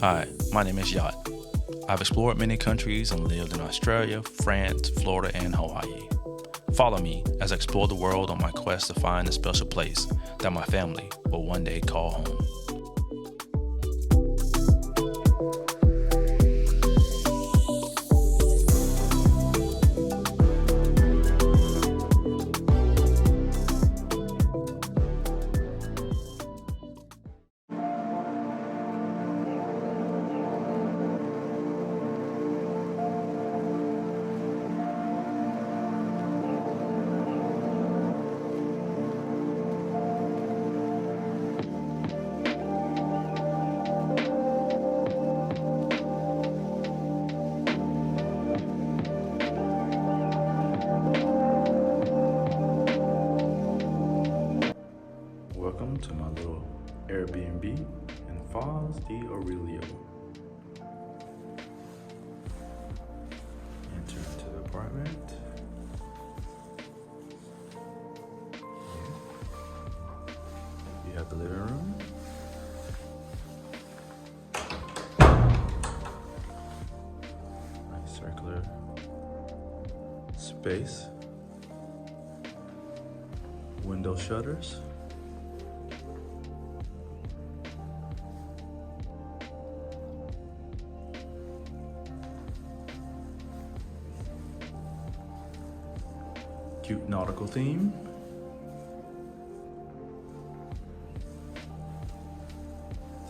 Hi, my name is Yacht. I've explored many countries and lived in Australia, France, Florida, and Hawaii. Follow me as I explore the world on my quest to find a special place that my family will one day call home. Welcome to my little Airbnb in Foz de Arelho. Enter into the apartment. You have the living room. Nice circular space. Window shutters. Cute nautical theme.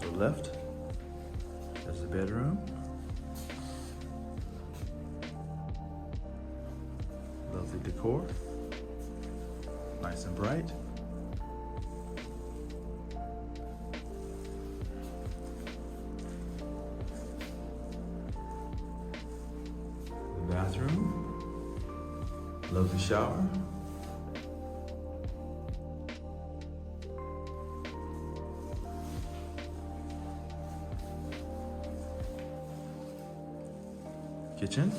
To the left, there's the bedroom. Lovely decor. Nice and bright. The bathroom. Lovely shower. Kitchen.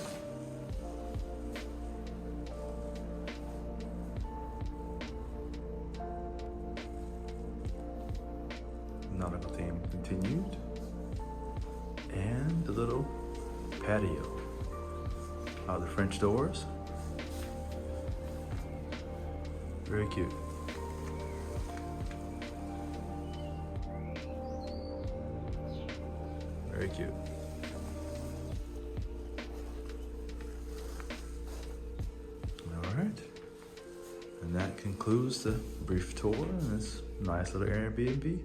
Nautical theme continued. And the little patio. The French doors. Very cute. Very cute. All right. And that concludes the brief tour in this nice little Airbnb.